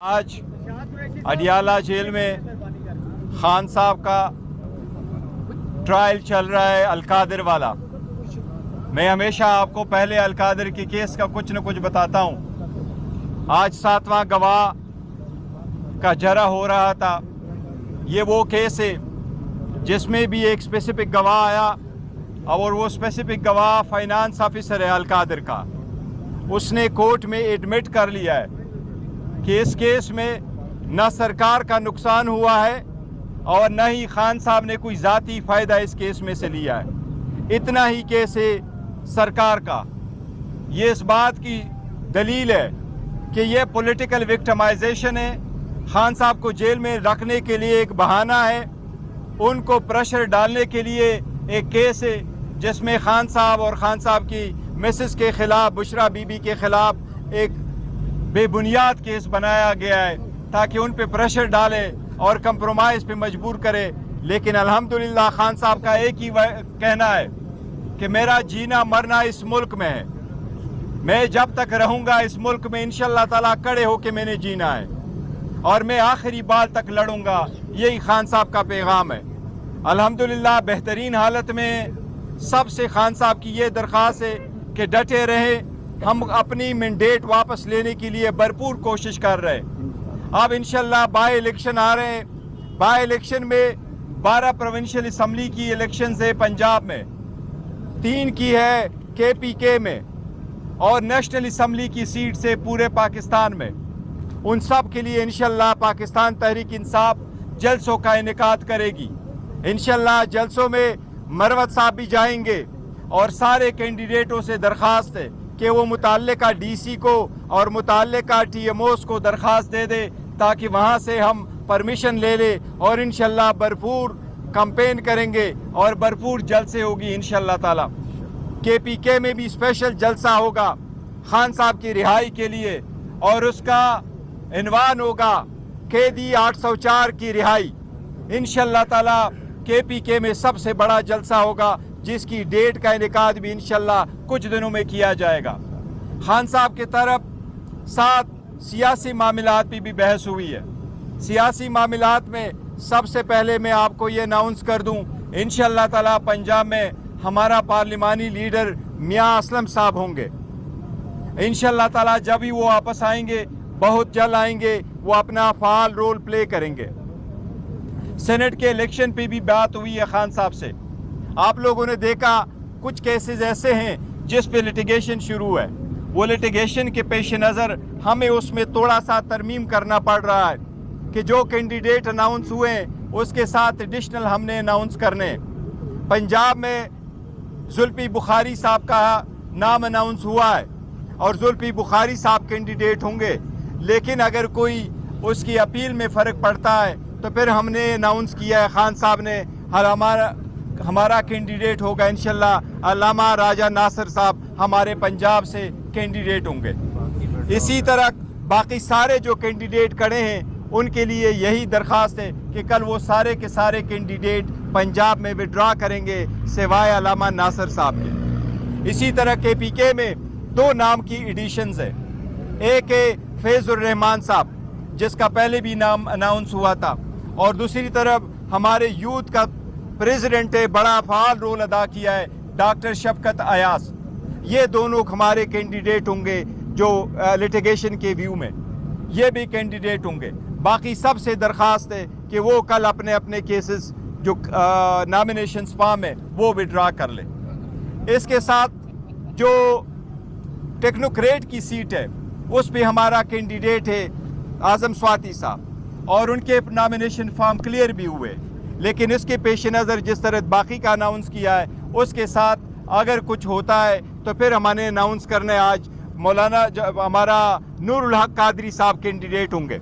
आज अडियाला जेल में खान साहब का ट्रायल चल रहा है अलकादिर वाला। मैं हमेशा आपको पहले अलकादिर के केस का कुछ न कुछ बताता हूँ। आज 7वां गवाह का जरा हो रहा था। ये वो केस है जिसमें भी एक स्पेसिफिक गवाह आया और वो स्पेसिफिक गवाह फाइनेंस ऑफिसर है अलकादिर का। उसने कोर्ट में एडमिट कर लिया है कि इस केस में न सरकार का नुकसान हुआ है और न ही खान साहब ने कोई ज़ाती फ़ायदा इस केस में से लिया है। इतना ही केस है सरकार का। ये इस बात की दलील है कि ये पॉलिटिकल विक्टिमाइजेशन है। खान साहब को जेल में रखने के लिए एक बहाना है, उनको प्रेशर डालने के लिए एक केस है जिसमें खान साहब और खान साहब की मिसेस के ख़िलाफ़, बुशरा बीबी के ख़िलाफ़ एक बेबुनियाद केस बनाया गया है ताकि उन पे प्रेशर डाले और कंप्रोमाइज़ पे मजबूर करे। लेकिन अल्हम्दुलिल्लाह खान साहब का एक ही कहना है कि मेरा जीना मरना इस मुल्क में है। मैं जब तक रहूँगा इस मुल्क में इंशाअल्लाह ताला कड़े होके मैंने जीना है और मैं आखिरी बाल तक लड़ूंगा। यही खान साहब का पैगाम है। अल्हम्दुलिल्लाह बेहतरीन हालत में सबसे खान साहब की ये दरख्वास्त है कि डटे रहें। हम अपनी मैंडेट वापस लेने के लिए भरपूर कोशिश कर रहे हैं। अब इंशाल्लाह बाई इलेक्शन आ रहे हैं। बाई इलेक्शन में 12 प्रोविंशियल असम्बली की इलेक्शन है पंजाब में, 3 की है KPK में और नेशनल असम्बली की सीट से पूरे पाकिस्तान में। उन सब के लिए इंशाल्लाह पाकिस्तान तहरीक इंसाफ जलसों का इनेकाद करेगी। इंशाल्लाह जलसों में मरवत साहब भी जाएंगे और सारे कैंडिडेटों से दरख्वास्त है कि वो मुताल्लिका DC को और मुताल्लिका TMOs को दरख्वास्त दे दे ताकि वहाँ से हम परमिशन ले ले और इंशाल्लाह भरपूर कैंपेन करेंगे और भरपूर जलसे होगी इंशाल्लाह ताला। KPK में भी स्पेशल जलसा होगा खान साहब की रिहाई के लिए और उसका इन्वान होगा कैदी 804 की रिहाई। इंशाल्लाह ताला KPK में सबसे बड़ा जलसा होगा जिसकी डेट का इनेकाद भी इंशाल्लाह कुछ दिनों में किया जाएगा। खान साहब की तरफ साथ सियासी मामलात पे भी बहस हुई है। सियासी मामलात में सबसे पहले मैं आपको ये अनाउंस कर दूं, इंशाल्लाह ताला पंजाब में हमारा पार्लिमानी लीडर मियां असलम साहब होंगे। इंशाल्लाह ताला जब भी वो वापस आएंगे, बहुत जल्द आएंगे, वो अपना फाल रोल प्ले करेंगे। सेनेट के इलेक्शन पे भी बात हुई है खान साहब से। आप लोगों ने देखा कुछ केसेस ऐसे हैं जिस पे लिटिगेशन शुरू है। वो लिटिगेशन के पेश नज़र हमें उसमें थोड़ा सा तरमीम करना पड़ रहा है कि जो कैंडिडेट अनाउंस हुए हैं उसके साथ एडिशनल हमने अनाउंस करने। पंजाब में जुल्फी बुखारी साहब का नाम अनाउंस हुआ है और जुल्फी बुखारी साहब कैंडिडेट होंगे, लेकिन अगर कोई उसकी अपील में फ़र्क पड़ता है तो फिर हमने अनाउंस किया है खान साहब ने हमारा कैंडिडेट होगा इंशाल्लाह अल्लामा राजा नासिर साहब हमारे पंजाब से कैंडिडेट होंगे। इसी तरह बाकी सारे जो कैंडिडेट खड़े हैं उनके लिए यही दरख्वास्त है कि कल वो सारे के सारे कैंडिडेट पंजाब में विड्रॉ करेंगे सिवाय अल्लामा नासिर साहब के। इसी तरह KPK में 2 नाम की एडिशंस है। एक है फैजुर रहमान साहब जिसका पहले भी नाम अनाउंस हुआ था और दूसरी तरफ हमारे यूथ का प्रेसिडेंट है, बड़ा फाल रोल अदा किया है, डॉक्टर शफकत अयास। ये दोनों हमारे कैंडिडेट होंगे जो लिटिगेशन के व्यू में ये भी कैंडिडेट होंगे। बाकी सबसे दरख्वास्त है कि वो कल अपने अपने केसेस जो नॉमिनेशन फॉर्म है वो विड्रॉ कर ले। इसके साथ जो टेक्नोक्रेट की सीट है उस पे हमारा कैंडिडेट है आज़म स्वाति साहब और उनके नॉमिनेशन फॉर्म क्लियर भी हुए, लेकिन इसके पेश नज़र जिस तरह बाकी का अनाउंस किया है उसके साथ अगर कुछ होता है तो फिर हमने अनाउंस करना है। आज मौलाना हमारा नूरुल हक कादरी साहब कैंडिडेट होंगे।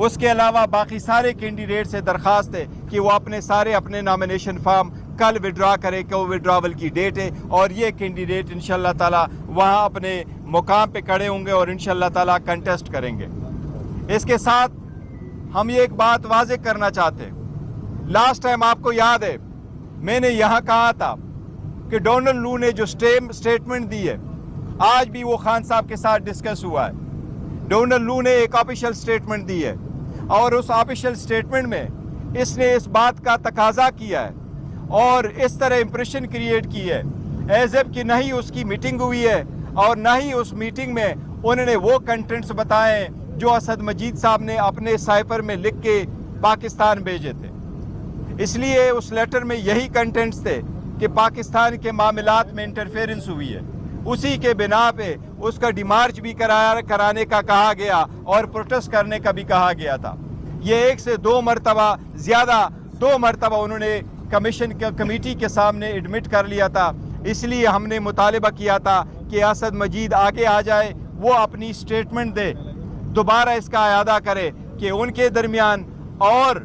उसके अलावा बाकी सारे कैंडिडेट से दरख्वास्त है कि वो अपने नॉमिनेशन फॉर्म कल विड्रॉ करें कि वो विड्रॉवल की डेट है और ये कैंडिडेट इंशाल्लाह ताला वहाँ अपने मुकाम पे खड़े होंगे और इंशाल्लाह ताला कंटेस्ट करेंगे। इसके साथ हम ये एक बात वाज़ेह करना चाहते हैं। लास्ट टाइम आपको याद है मैंने यहाँ कहा था कि डोनाल्ड लू ने जो स्टेटमेंट दी है आज भी वो खान साहब के साथ डिस्कस हुआ है। डोनाल्ड लू ने एक ऑफिशियल स्टेटमेंट दी है और उस ऑफिशियल स्टेटमेंट में इसने इस बात का तकाजा किया है और इस तरह इंप्रेशन क्रिएट की है एज इफ कि नहीं उसकी मीटिंग हुई है और ना ही उस मीटिंग में उन्होंने वो कंटेंट्स बताए जो असद मजीद साहब ने अपने साइफर में लिख के पाकिस्तान भेजे थे। इसलिए उस लेटर में यही कंटेंट्स थे कि पाकिस्तान के मामलात में इंटरफेरेंस हुई है। उसी के बिना पे उसका डिमार्च भी कराने का कहा गया और प्रोटेस्ट करने का भी कहा गया था। ये 1 से 2 मरतबा ज़्यादा 2 मरतबा उन्होंने कमेटी के सामने एडमिट कर लिया था। इसलिए हमने मुतालिबा किया था कि असद मजीद आगे आ जाए, वो अपनी स्टेटमेंट दे, दोबारा इसका अयादा करे कि उनके दरमियान और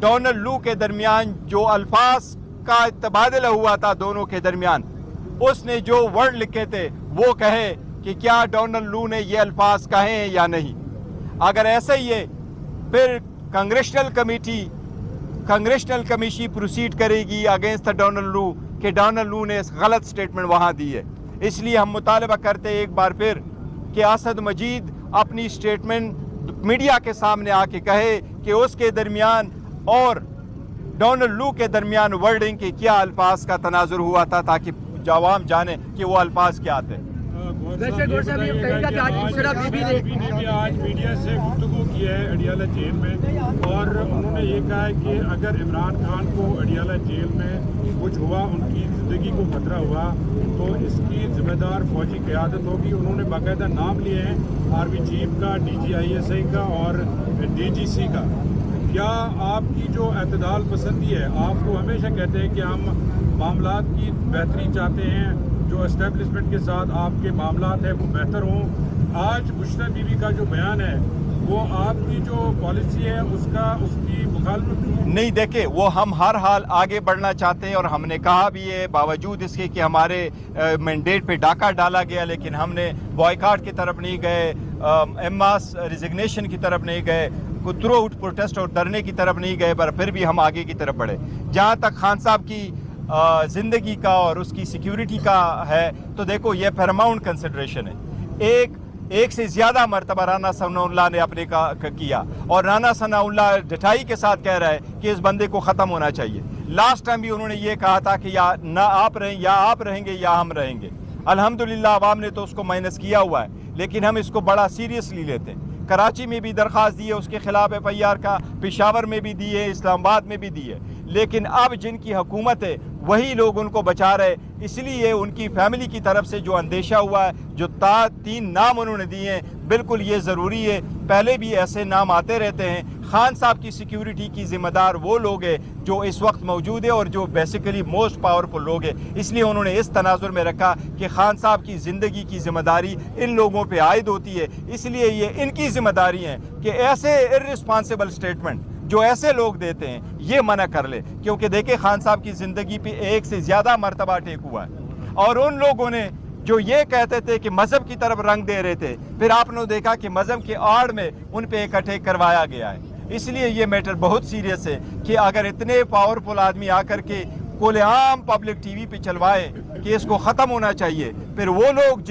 डोनाल्ड लू के दरमियान जो अल्फाज का तबादला हुआ था दोनों के दरमियान, उसने जो वर्ड लिखे थे वो कहे कि क्या डोनाल्ड लू ने ये अल्फाज कहे हैं या नहीं। अगर ऐसा ही है फिर कांग्रेशनल कमेटी प्रोसीड करेगी अगेंस्ट डोनाल्ड लू कि डोनाल्ड लू ने गलत स्टेटमेंट वहाँ दी है। इसलिए हम मुतालबा करते हैं एक बार फिर कि असद मजीद अपनी स्टेटमेंट मीडिया के सामने आके कहे कि उसके दरमियान और डोनाल्ड लू के दरमियान वर्डिंग के क्या अल्फाज का तनाजुर हुआ था ताकि जवाम जाने कि वो अल्फाज क्या थे। वैसे गौर साहब ये कहेगा कि आज इशरा बीबी ने भी आज मीडिया से गुफ्तगू की है अडियाला जेल में और उन्होंने ये कहा है कि अगर इमरान खान को अडियाला जेल में कुछ हुआ, उनकी ज़िंदगी को खतरा हुआ तो इसकी जिम्मेदार फौजी क़यादत होगी। उन्होंने बाकायदा नाम लिए हैं आर्मी चीफ का, DGISI का और DGC का। क्या आपकी जो एतदाल पसंदी है, आप तो हमेशा कहते हैं कि हम मामलात की बेहतरी चाहते हैं, जो एस्टेब्लिशमेंट के साथ आपके मामलात हैं वो बेहतर हों। आज बुशरा बीबी का जो बयान है वो आपकी जो पॉलिसी है उसकी मुखालफत नहीं। देखे वो हम हर हाल आगे बढ़ना चाहते हैं और हमने कहा भी है, बावजूद इसके कि हमारे मैंडेट पे डाका डाला गया, लेकिन हमने बॉयकॉट की तरफ नहीं गए, एमास रिजिग्नेशन की तरफ नहीं गए, थ्रू आउट प्रोटेस्ट और धरने की तरफ नहीं गए, पर फिर भी हम आगे की तरफ बढ़े। जहाँ तक खान साहब की ज़िंदगी का और उसकी सिक्योरिटी का है तो देखो ये पैरामाउंट कंसिडरेशन है। एक से ज़्यादा मरतबा राना सनाउल्लाह ने अपने का किया और राना सनाउल्लाह डटाई के साथ कह रहा है कि इस बंदे को ख़त्म होना चाहिए। लास्ट टाइम भी उन्होंने ये कहा था कि या ना आप रहें या आप रहेंगे या हम रहेंगे। अल्हम्दुलिल्लाह अवाम ने तो उसको माइनस किया हुआ है, लेकिन हम इसको बड़ा सीरियसली लेते हैं। कराची में भी दरख्वास्त दी है उसके खिलाफ FIR का, पेशावर में भी दी है, इस्लामाबाद में भी दी है, लेकिन अब जिनकी हुकूमत है वही लोग उनको बचा रहे। इसलिए उनकी फैमिली की तरफ से जो अंदेशा हुआ है, जो 3 नाम उन्होंने दिए हैं, बिल्कुल ये ज़रूरी है। पहले भी ऐसे नाम आते रहते हैं। खान साहब की सिक्योरिटी की ज़िम्मेदार वो लोग हैं जो इस वक्त मौजूद है और जो बेसिकली मोस्ट पावरफुल लोग हैं। इसलिए उन्होंने इस तनाजुर में रखा कि खान साहब की ज़िंदगी की ज़िम्मेदारी इन लोगों पे आयद होती है। इसलिए ये इनकी ज़िम्मेदारी है कि ऐसे इर्रिस्पॉन्सिबल स्टेटमेंट जो ऐसे लोग देते हैं ये मना कर ले, क्योंकि देखे खान साहब की ज़िंदगी पे 1 से ज़्यादा मरतबा अटैक हुआ है और उन लोगों ने जो ये कहते थे कि मज़हब की तरफ रंग दे रहे थे, फिर आपने देखा कि मज़हब के आड़ में उन पे एक अटैक करवाया गया है। इसलिए ये मैटर बहुत सीरियस है कि अगर इतने पावरफुल आदमी आकर के खुलेआम पब्लिक TV पे चलवाए कि इसको ख़त्म होना चाहिए, फिर वो लोग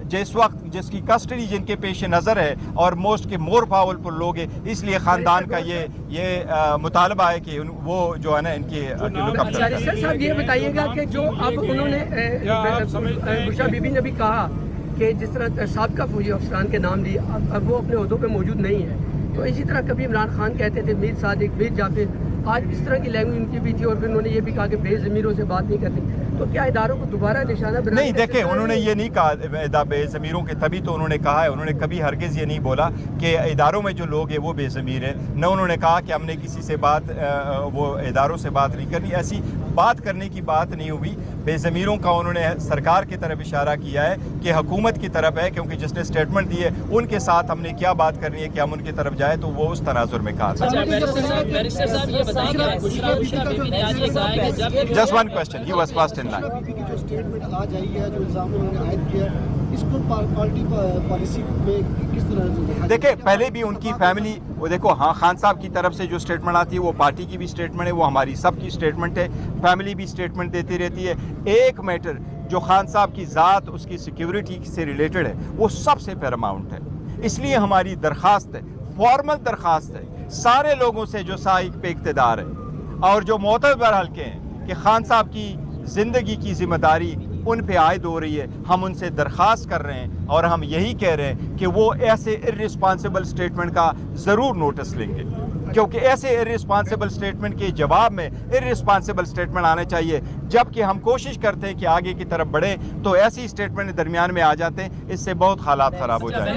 जिसकी कस्टडी जिनके पेश नज़र है और मोस्ट के मोर पावरफुल लोग हैं, इसलिए ख़ानदान का ये मुतालबा है कि वो जो है ना इनके सर साहब ये बताइएगा कि जो अब उन्होंने बुशरा बीबी ने भी कहा कि जिस तरह साबिक़ा फौजी अफसरान के नाम लिए, अब वो अपने ओहदों पे मौजूद नहीं है, तो इसी तरह कभी इमरान खान कहते थे मीर सादिक, मीर जाफिर, आज इस तरह की लैंग्वेज उनकी भी थी और फिर उन्होंने ये भी कहा कि बेज़मीरों से बात नहीं करनी। तो क्या इदारों को दोबारा निशाना बनाना? नहीं, देखें उन्होंने ये नहीं कहा बेज़मीरों के, तभी तो उन्होंने कहा है, उन्होंने कभी हरगिज़ ये नहीं बोला कि इदारों में जो लोग हैं वो बेज़मीर हैं। न उन्होंने कहा कि हमने किसी से वो इदारों से बात नहीं करनी, ऐसी बात करने की बात नहीं हुई। बेज़मीरों का उन्होंने सरकार की तरफ इशारा किया है कि हुकूमत की तरफ है, क्योंकि जिसने स्टेटमेंट दी है उनके साथ हमने क्या बात करनी है कि हम उनकी तरफ जाए, तो वो उस तनाजुर में कहा था। Just one question, he was first in line. जो स्टेटमेंट आज आई है, जो इल्जाम उन्होंने आयद किया, इसको पार्टी पॉलिसी में किस तरह देखिए, पहले भी उनकी फैमिली, वो देखो, हाँ, खान साहब की तरफ से जो स्टेटमेंट आती है वो पार्टी की भी स्टेटमेंट है, वो हमारी सब की स्टेटमेंट है, फैमिली भी स्टेटमेंट देती रहती है। एक मैटर जो खान साहब की ज़ात, उसकी सिक्योरिटी से रिलेटेड है, वो सबसे पैरामाउंट है। اس لیے ہماری درخواست ہے، فارمل درخواست ہے سارے لوگوں سے جو سائق پہ اقتدار ہے اور جو معتبر حلقے ہیں کہ خان صاحب کی زندگی کی ذمہ داری ان پہ عائد ہو رہی ہے. ہم ان سے درخواست کر رہے ہیں اور ہم یہی کہہ رہے ہیں کہ وہ ایسے ارسپانسبل سٹیٹمنٹ کا ضرور نوٹس لیں گے، کیونکہ ایسے ارسپانسبل سٹیٹمنٹ کے جواب میں ارسپانسبل سٹیٹمنٹ آنے چاہیے. جبکہ ہم کوشش کرتے ہیں کہ آگے کی طرف بڑھیں تو ایسی سٹیٹمنٹ درمیان میں آ جاتے ہیں، اس سے بہت حالات خراب ہو جائیں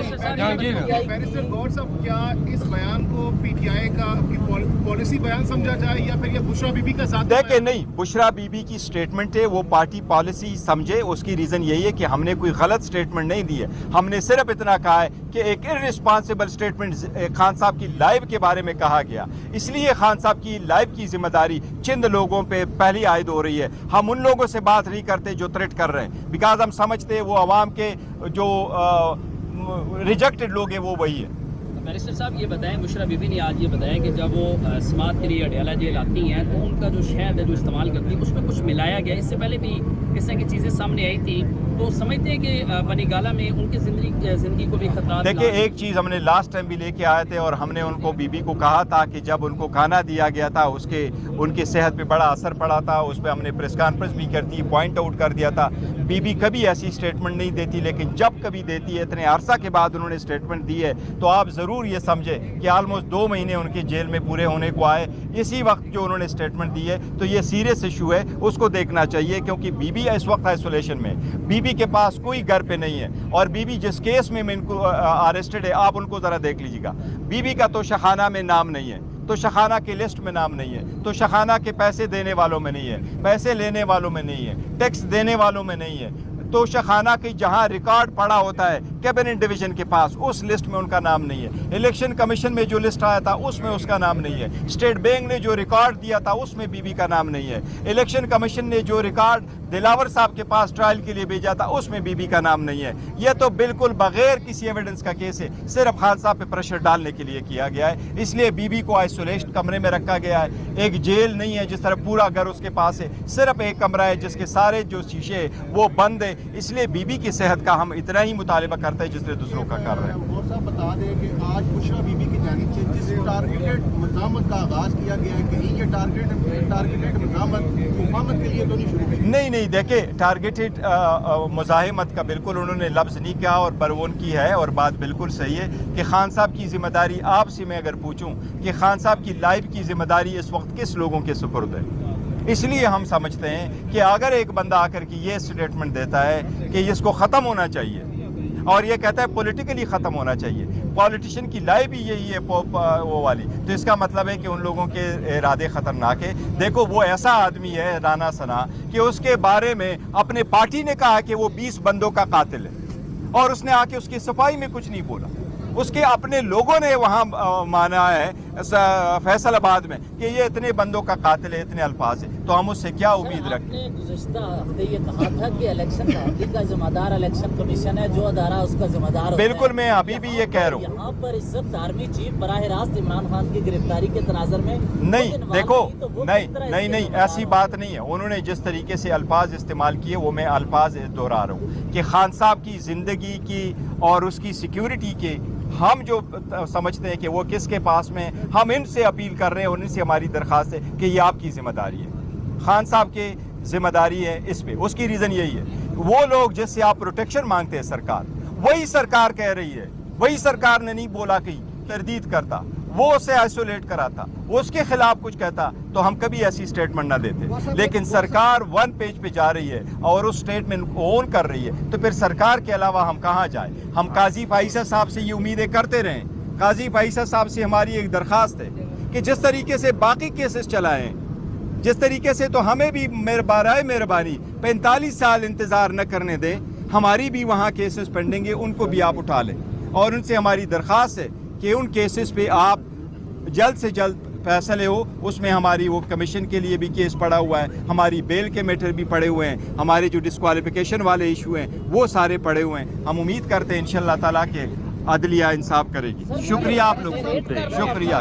گے. بیرسٹر گور صاحب، کیا اس بیان کو پی ٹی آئی کا پالیسی بیان سمجھا جائے یا پھر یہ بشرا بی بی کا ذاتی بیان؟ دیکھیں نہیں، بشرا بی بی کی سٹیٹمنٹ ہے، وہ پارٹی پالیسی سمجھے. اس کی ریزن یہی ہے کہ ہم نے کوئی غلط سٹیٹمنٹ نہیں دی ہے، ہم نے صرف اتنا کہا ہے کہ ایک ارسپانسبل سٹیٹمنٹ خان صاحب کی لائف کے بارے میں کہا گیا، اس لیے خان صاحب کی لائف کی ذمہ داری چند لوگوں پہ پہلی عائد ہو رہی ہے. ہم ان لوگوں سے بات نہیں کرتے جو تھریٹ کر رہے ہیں، بیکاز ہم سمجھتے ہیں وہ عوام کے جو ریجیکٹڈ لوگ ہیں وہ وہی ہے. بیرسٹر صاحب یہ بتائیں، بشرا بی بی نے آج یہ بتایا کہ جب وہ سماعت کے لیے اڈیالہ جیل آتی ہیں تو ان کا جو شہد ہے جو استعمال کرتی ہیں اس میں کچھ ملایا گیا. اس سے پہلے بھی اس طرح کی چیزیں سامنے آئی تھی، تو سمجھتے ہیں کہ بنی گالہ میں ان کی زندگی کو بھی خطرات. دیکھیں ایک چیز ہم نے لاسٹ ٹائم بھی لے کے آئے تھے اور ہم نے ان کو بی بی کو کہا تھا کہ جب ان کو کھانا دیا گیا تھا ان کی صحت پہ بڑا اثر پڑا تھا. اس پہ ہم نے پریس کانفرنس بھی کر دی، پوائنٹ آؤٹ کر دیا تھا. بی بی کبھی ایسی سٹیٹمنٹ نہیں دیتی، لیکن جب کبھی دیتی ہے اتنے عرصہ کے بعد انہوں نے سٹیٹمنٹ دی ہے تو آپ ضرور یہ سمجھے کہ آلموسٹ 2 مہینے ان کے جیل میں پورے ہونے کو آئے. اسی وقت جو انہوں نے سٹیٹمنٹ دی ہے تو یہ سیریس ایشو ہے، اس کو دیکھنا چاہیے، کیونکہ بی بی اس وقت آئسولیشن میں، بی بی کے پاس کوئی گھر پہ نہیں ہے. اور بی بی جس کیس میں ان کو اریسٹڈ ہے آپ ان کو ذرا دیکھ لیجیے گا. بی بی کا تو شخانہ میں نام نہیں ہے، تو شخانہ کے لسٹ میں نام نہیں ہے، تو شخانہ کے پیسے دینے والوں میں نہیں ہے، پیسے لینے والوں میں نہیں ہے، ٹیکس دینے والوں میں نہیں ہے. تو شخانہ کی جہاں ریکارڈ پڑا ہوتا ہے کیبنٹ ڈویژن کے پاس، اس لسٹ میں ان کا نام نہیں ہے. الیکشن کمیشن میں جو لسٹ آیا تھا اس میں اس کا نام نہیں ہے. اسٹیٹ بینک نے جو ریکارڈ دیا تھا اس میں بی بی کا نام نہیں ہے. الیکشن کمیشن نے جو ریکارڈ دلاور صاحب کے پاس ٹرائل کے لیے بھیجا تھا اس میں بی بی کا نام نہیں ہے. یہ تو بالکل بغیر کسی ایویڈنس کا کیس ہے، صرف خان صاحب پہ پریشر ڈالنے کے لیے کیا گیا ہے. اس لیے بی بی کو آئسولیشن کمرے میں رکھا گیا ہے. ایک جیل نہیں ہے جس طرح پورا گھر اس کے پاس ہے، صرف ایک کمرہ ہے جس کے سارے جو شیشے وہ بند ہے. اس لیے بی بی کی صحت کا ہم اتنا ہی مطالبہ کرتے ہیں جس طرح دوسروں کا کر رہے ہیں. گور صاحب بتا دیں کہ آج بشرا بی بی کی جانب سے جس ٹارگیٹڈ مزاحمت کا آغاز کیا گیا ہے، کہیں یہ ٹارگیٹڈ مزاحمت حکومت کے لیے تو نہیں شروع کی؟ نہیں دیکھیں ٹارگیٹڈ مزاحمت کا بالکل انہوں نے لفظ نہیں کہا اور برون کی ہے. اور بات بالکل صحیح ہے کہ خان صاحب کی ذمہ داری، آپ سے میں اگر پوچھوں کہ خان صاحب کی لائف کی ذمہ داری اس وقت کس لوگوں کے سپرد ہے، اس لیے ہم سمجھتے ہیں کہ اگر ایک بندہ آ کر کے یہ سٹیٹمنٹ دیتا ہے کہ اس کو ختم ہونا چاہیے اور یہ کہتا ہے پولیٹیکلی ختم ہونا چاہیے، پولیٹیشین کی لائف بھی یہی ہے وہ والی، تو اس کا مطلب ہے کہ ان لوگوں کے ارادے خطرناک ہے. دیکھو وہ ایسا آدمی ہے رانا ثنا کہ اس کے بارے میں اپنے پارٹی نے کہا کہ وہ 20 بندوں کا قاتل ہے اور اس نے آ کے اس کی صفائی میں کچھ نہیں بولا. اس کے اپنے لوگوں نے وہاں مانا ہے فیصل آباد میں کہ یہ اتنے بندوں کا قاتل ہے، اتنے الفاظ ہیں. تو ہم اس سے کیا امید رکھتے ہیں؟ آپ نے گزشتہ ہفتے یہ کہا تھا کہ الیکشن کا ذمہ دار الیکشن کمیشن ہے، جو ادارہ اس کا ذمہ دار ہوتا ہے. بالکل میں ابھی بھی یہ کہہ رہا ہوں. یہاں پر اس وقت آرمی چیف براہ راست عمران خان کی گرفتاری کے تناظر میں نہیں، دیکھو نہیں ایسی بات نہیں ہے. انہوں نے جس طریقے سے الفاظ استعمال کیے وہ میں الفاظ دہرا رہا ہوں کہ خان صاحب کی زندگی کی اور اس کی سیکیورٹی کے ہم جو سمجھتے ہیں کہ وہ کس کے پاس میں، ہم ان سے اپیل کر رہے ہیں، ان سے ہماری درخواست ہے کہ یہ آپ کی ذمہ داری ہے، خان صاحب کی ذمہ داری ہے اس پہ. اس کی ریزن یہی ہے وہ لوگ جس سے آپ پروٹیکشن مانگتے ہیں سرکار، وہی سرکار کہہ رہی ہے، وہی سرکار نے نہیں بولا کہ تردید کرتا، وہ اسے آئسولیٹ کراتا، وہ اس کے خلاف کچھ کہتا تو ہم کبھی ایسی سٹیٹمنٹ نہ دیتے. لیکن سرکار 1 پیج پہ جا رہی ہے اور اس سٹیٹمنٹ کو اون کر رہی ہے تو پھر سرکار کے علاوہ ہم کہاں جائیں؟ ہم قاضی فائزہ صاحب سے یہ امیدیں کرتے رہیں. قاضی فائزہ صاحب سے ہماری ایک درخواست ہے کہ جس طریقے سے باقی کیسز چلائیں، جس طریقے سے تو ہمیں بھی برائے مہربانی 45 سال انتظار نہ کرنے دیں. ہماری بھی وہاں کیسز پینڈنگ ہے، ان کو بھی آپ اٹھا لیں. اور ان سے ہماری درخواست ہے کہ ان کیسز پہ آپ جلد سے جلد فیصلے ہو. اس میں ہماری وہ کمیشن کے لیے بھی کیس پڑا ہوا ہے، ہماری بیل کے میٹر بھی پڑے ہوئے ہیں، ہمارے جو ڈسکوالیفیکیشن والے ایشو ہیں وہ سارے پڑے ہوئے ہیں. ہم امید کرتے ہیں انشاءاللہ تعالیٰ کہ عدلیہ انصاف کرے گی. شکریہ آپ لوگ، شکریہ.